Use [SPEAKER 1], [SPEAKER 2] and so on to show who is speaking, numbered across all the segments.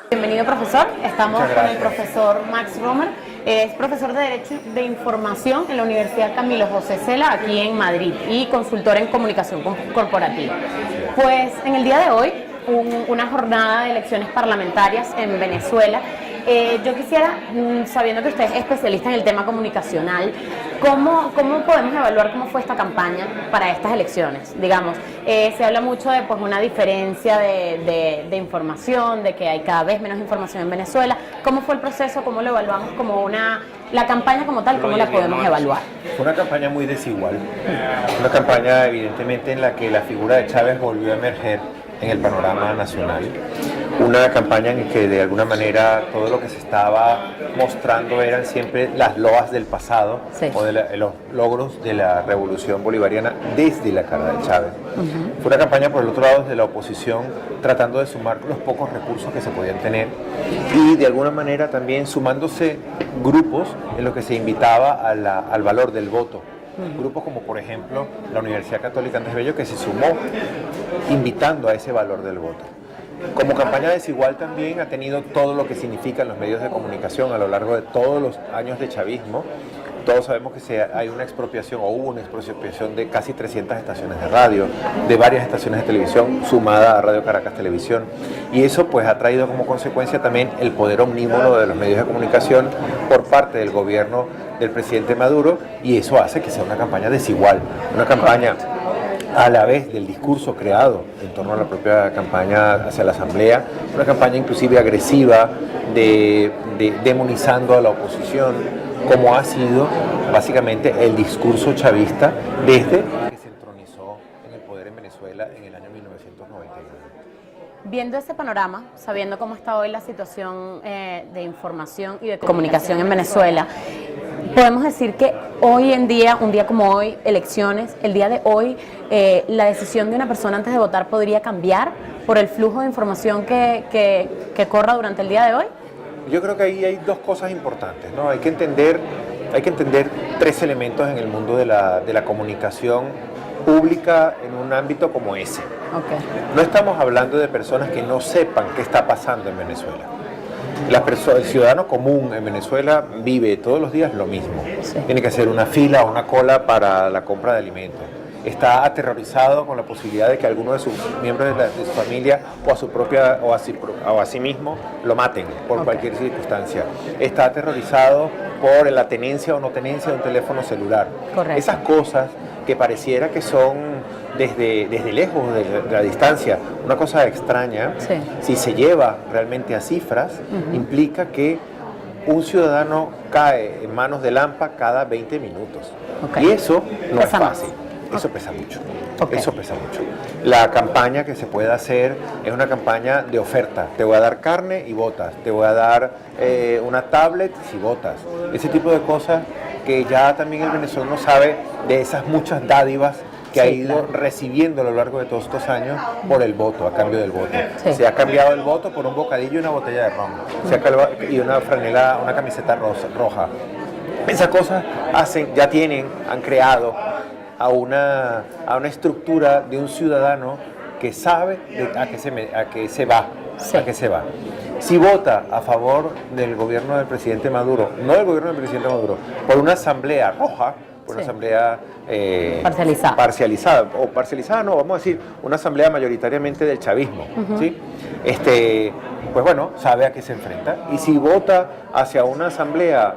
[SPEAKER 1] Bienvenido, profesor. Estamos con el profesor Max Romer. Es profesor de Derecho de Información en la Universidad Camilo José Cela, aquí en Madrid, y consultor en comunicación corporativa. Pues en el día de hoy, una jornada de elecciones parlamentarias en Venezuela. Yo quisiera, sabiendo que usted es especialista en el tema comunicacional, ¿cómo podemos evaluar cómo fue esta campaña para estas elecciones? Digamos, se habla mucho de pues, una diferencia de información, de que hay cada vez menos información en Venezuela. ¿Cómo fue el proceso? ¿Cómo lo evaluamos como la campaña como tal? ¿Cómo la podemos evaluar?
[SPEAKER 2] Fue una campaña muy desigual, una campaña evidentemente en la que la figura de Chávez volvió a emerger en el panorama nacional, una campaña en que de alguna manera todo lo que se estaba mostrando eran siempre las loas del pasado, sí, o de los logros de la revolución bolivariana desde la cara de Chávez. Fue una campaña por el otro lado desde la oposición, tratando de sumar los pocos recursos que se podían tener y de alguna manera también sumándose grupos en los que se invitaba al valor del voto. Grupos como por ejemplo la Universidad Católica Andrés Bello, que se sumó invitando a ese valor del voto. Como campaña desigual también ha tenido todo lo que significan los medios de comunicación a lo largo de todos los años de chavismo. Todos sabemos que hay una expropiación o hubo una expropiación de casi 300 estaciones de radio, de varias estaciones de televisión, sumada a Radio Caracas Televisión. Y eso pues ha traído como consecuencia también el poder omnímodo de los medios de comunicación por parte del gobierno del presidente Maduro, y eso hace que sea una campaña desigual, una campaña a la vez del discurso creado en torno a la propia campaña hacia la Asamblea, una campaña inclusive agresiva, demonizando a la oposición, como ha sido básicamente el discurso chavista desde que se entronizó en el poder en Venezuela en el año 1991.
[SPEAKER 1] Viendo ese panorama, sabiendo cómo está hoy la situación de información y de comunicación en Venezuela, podemos decir que hoy en día, un día como hoy, elecciones, el día de hoy, la decisión de una persona antes de votar podría cambiar por el flujo de información que corra durante el día de hoy.
[SPEAKER 2] Yo creo que ahí hay dos cosas importantes, ¿no? Hay que entender tres elementos en el mundo de la comunicación pública en un ámbito como ese.
[SPEAKER 1] Okay.
[SPEAKER 2] No estamos hablando de personas que no sepan qué está pasando en Venezuela. El ciudadano común en Venezuela vive todos los días lo mismo. Sí. Tiene que hacer una fila o una cola para la compra de alimentos. Está aterrorizado con la posibilidad de que alguno de sus miembros de su familia o a su propia o a sí mismo lo maten por cualquier circunstancia. Está aterrorizado por la tenencia o no tenencia de un teléfono celular.
[SPEAKER 1] Correcto.
[SPEAKER 2] Esas cosas que pareciera que son desde lejos de la distancia una cosa extraña, sí, si se lleva realmente a cifras, implica que un ciudadano cae en manos del AMPA cada 20 minutos. Y eso no es fácil. Eso pesa mucho, eso pesa mucho. La campaña que se puede hacer es una campaña de oferta. Te voy a dar carne y votas, te voy a dar una tablet si votas. Ese tipo de cosas que ya también el venezolano sabe de esas muchas dádivas que ha ido recibiendo a lo largo de todos estos años por el voto, a cambio del voto. Sí. Se ha cambiado el voto por un bocadillo y una botella de ron, y una franela, una camiseta roja. Esas cosas han creado a una estructura de un ciudadano que sabe a qué se va. Si vota a favor del gobierno del presidente Maduro, no del gobierno del presidente Maduro, por una asamblea roja, por una asamblea parcializada, no, vamos a decir, una asamblea mayoritariamente del chavismo, ¿sí? Pues bueno, sabe a qué se enfrenta. Y si vota hacia una asamblea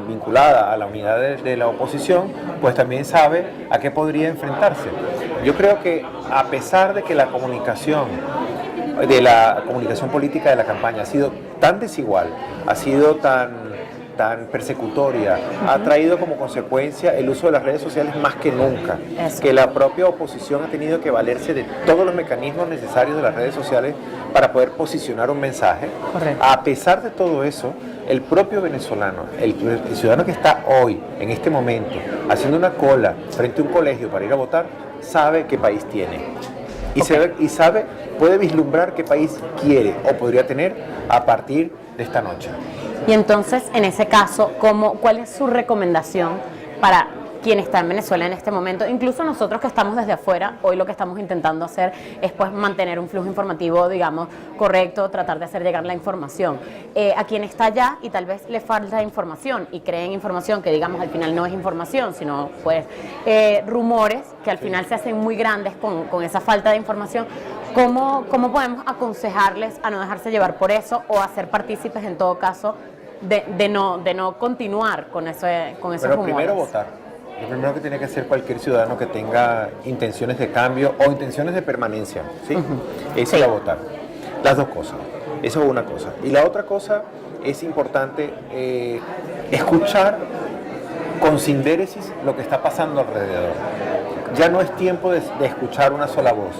[SPEAKER 2] vinculada a la unidad de la oposición, pues también sabe a qué podría enfrentarse. Yo creo que a pesar de que la comunicación política de la campaña ha sido tan desigual, ha sido tan persecutoria, ha traído como consecuencia el uso de las redes sociales más que nunca, que la propia oposición ha tenido que valerse de todos los mecanismos necesarios de las redes sociales para poder posicionar un mensaje. Correcto. A pesar de todo eso, el propio venezolano, el ciudadano que está hoy, en este momento, haciendo una cola frente a un colegio para ir a votar, sabe qué país tiene. Puede vislumbrar qué país quiere o podría tener a partir de esta noche.
[SPEAKER 1] Y entonces, en ese caso, ¿cuál es su recomendación para quien está en Venezuela en este momento. Incluso nosotros que estamos desde afuera, hoy lo que estamos intentando hacer es pues mantener un flujo informativo, digamos, correcto, tratar de hacer llegar la información a quien está allá y tal vez le falta información y creen información que, digamos, al final no es información, sino pues rumores que al final se hacen muy grandes con esa falta de información. ¿Cómo podemos aconsejarles a no dejarse llevar por eso o a ser partícipes en todo caso de no continuar con esos rumores?
[SPEAKER 2] Pero primero votar. Lo primero que tiene que hacer cualquier ciudadano que tenga intenciones de cambio o intenciones de permanencia, ¿sí? Es ir a votar. Las dos cosas. Eso es una cosa. Y la otra cosa es importante escuchar con sindéresis lo que está pasando alrededor. Ya no es tiempo de escuchar una sola voz.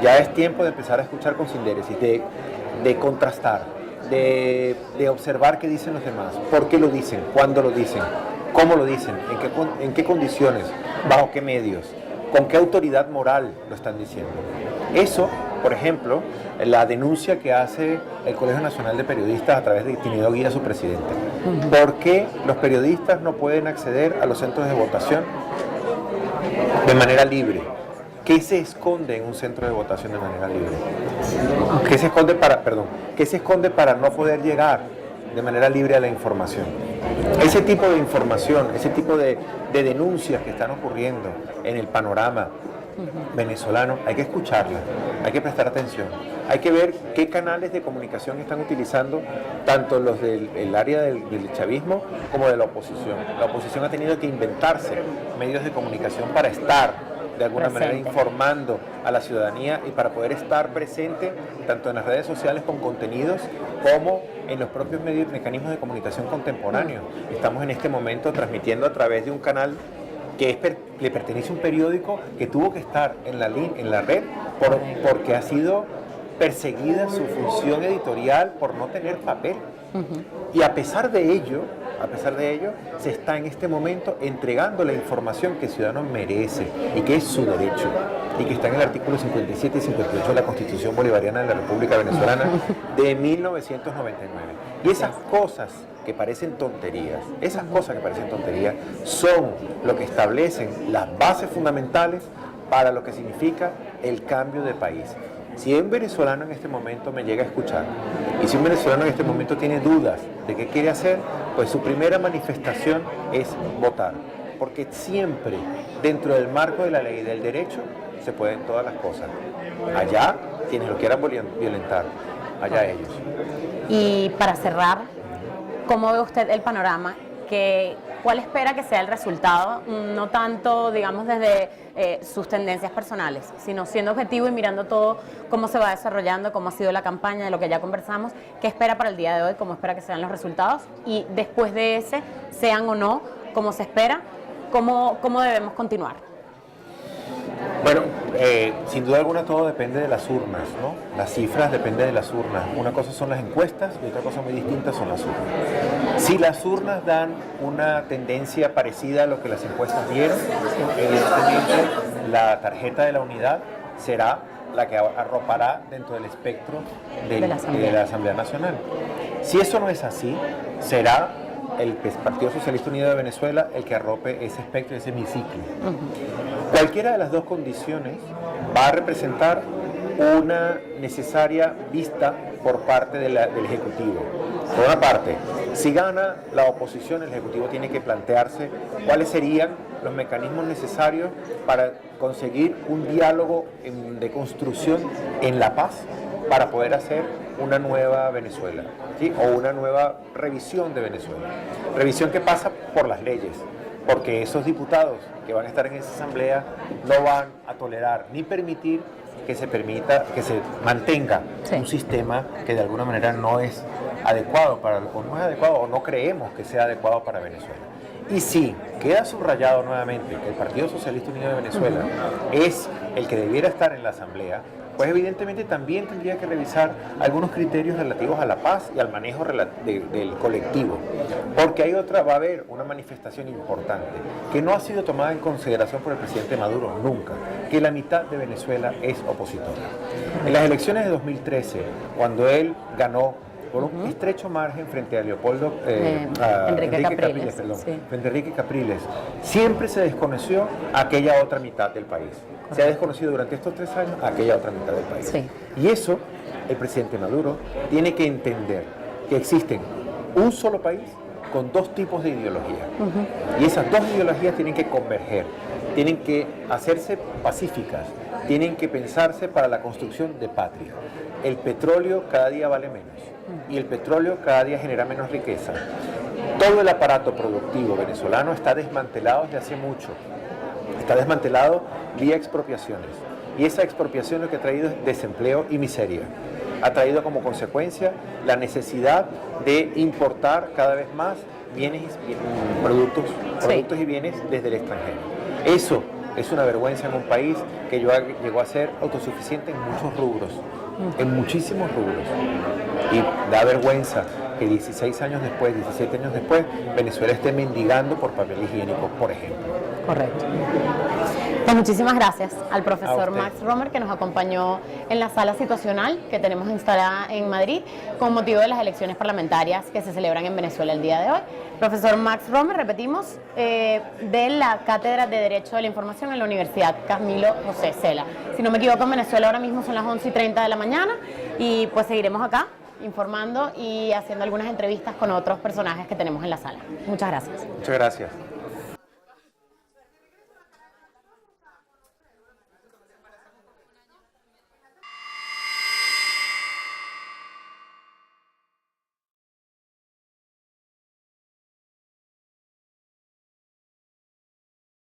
[SPEAKER 2] Ya es tiempo de empezar a escuchar con sindéresis, de contrastar, de observar qué dicen los demás, por qué lo dicen, cuándo lo dicen, cómo lo dicen, en qué condiciones, bajo qué medios, con qué autoridad moral lo están diciendo. Eso, por ejemplo, la denuncia que hace el Colegio Nacional de Periodistas a través de Tinido Guía, su presidente. ¿Por qué los periodistas no pueden acceder a los centros de votación de manera libre? ¿Qué se esconde en un centro de votación de manera libre? ¿Qué se esconde para no poder llegar de manera libre a la información? Ese tipo de información, ese tipo de denuncias que están ocurriendo en el panorama venezolano, hay que escucharlas, hay que prestar atención, hay que ver qué canales de comunicación están utilizando tanto los del área del chavismo como de la oposición. La oposición ha tenido que inventarse medios de comunicación para estar de alguna manera informando a la ciudadanía y para poder estar presente tanto en las redes sociales con contenidos como en los propios mecanismos de comunicación contemporáneos. Estamos en este momento transmitiendo a través de un canal que le pertenece a un periódico que tuvo que estar en la red porque ha sido perseguida su función editorial por no tener papel. Y a pesar de ello, se está en este momento entregando la información que el ciudadano merece y que es su derecho y que está en el artículo 57 y 58 de la Constitución Bolivariana de la República Venezolana de 1999. Y esas cosas que parecen tonterías, son lo que establecen las bases fundamentales para lo que significa el cambio de país. Si un venezolano en este momento me llega a escuchar y si un venezolano en este momento tiene dudas de qué quiere hacer, pues su primera manifestación es votar, porque siempre dentro del marco de la ley y del derecho se pueden todas las cosas. Allá, quienes lo quieran violentar, allá ellos.
[SPEAKER 1] Y para cerrar, ¿cómo ve usted el panorama? ¿Cuál espera que sea el resultado? No tanto, digamos, desde sus tendencias personales, sino siendo objetivo y mirando todo cómo se va desarrollando, cómo ha sido la campaña, de lo que ya conversamos, qué espera para el día de hoy, cómo espera que sean los resultados y después de ese, sean o no como se espera, cómo debemos continuar.
[SPEAKER 2] Bueno, sin duda alguna todo depende de las urnas, ¿no? Las cifras dependen de las urnas. Una cosa son las encuestas y otra cosa muy distinta son las urnas. Si las urnas dan una tendencia parecida a lo que las encuestas dieron, evidentemente la tarjeta de la unidad será la que arropará dentro del espectro de la Asamblea Nacional. Si eso no es así, será el Partido Socialista Unido de Venezuela el que arrope ese espectro, ese hemiciclo. Cualquiera de las dos condiciones va a representar una necesaria vista por parte del Ejecutivo. Por una parte, si gana la oposición, el Ejecutivo tiene que plantearse cuáles serían los mecanismos necesarios para conseguir un diálogo de construcción en la paz para poder hacer una nueva Venezuela, ¿sí? O una nueva revisión de Venezuela. Revisión que pasa por las leyes, porque esos diputados que van a estar en esa asamblea no van a tolerar ni permitir que se mantenga un sistema que de alguna manera no es adecuado o no creemos que sea adecuado para Venezuela. Y si queda subrayado nuevamente que el Partido Socialista Unido de Venezuela es el que debiera estar en la asamblea, pues evidentemente también tendría que revisar algunos criterios relativos a la paz y al manejo del colectivo, porque va a haber una manifestación importante que no ha sido tomada en consideración por el presidente Maduro nunca, que la mitad de Venezuela es opositora. En las elecciones de 2013, cuando él ganó por un estrecho margen frente a
[SPEAKER 1] Enrique Capriles,
[SPEAKER 2] perdón,
[SPEAKER 1] sí.
[SPEAKER 2] frente a Enrique Capriles, siempre se desconoció aquella otra mitad del país. Se ha desconocido durante estos 3 años aquella otra mitad del país.
[SPEAKER 1] Sí.
[SPEAKER 2] Y eso, el presidente Maduro tiene que entender que existen un solo país con 2 tipos de ideología. Y esas 2 ideologías tienen que converger, tienen que hacerse pacíficas, tienen que pensarse para la construcción de patria. El petróleo cada día vale menos y el petróleo cada día genera menos riqueza. Todo el aparato productivo venezolano está desmantelado desde hace mucho. Está desmantelado vía expropiaciones. Y esa expropiación lo que ha traído es desempleo y miseria. Ha traído como consecuencia la necesidad de importar cada vez más productos y bienes desde el extranjero. Eso es una vergüenza en un país que llegó a ser autosuficiente en muchos rubros, en muchísimos rubros. Y da vergüenza que 16 años después, 17 años después, Venezuela esté mendigando por papel higiénico, por ejemplo.
[SPEAKER 1] Correcto. Pues muchísimas gracias al profesor
[SPEAKER 2] usted.
[SPEAKER 1] Max Romer, que nos acompañó en la sala situacional que tenemos instalada en Madrid con motivo de las elecciones parlamentarias que se celebran en Venezuela el día de hoy. Profesor Max Romer, repetimos, de la Cátedra de Derecho de la Información en la Universidad Camilo José Cela. Si no me equivoco, en Venezuela ahora mismo son las 11:30 de la mañana y pues seguiremos acá informando y haciendo algunas entrevistas con otros personajes que tenemos en la sala. Muchas gracias.
[SPEAKER 2] Muchas gracias.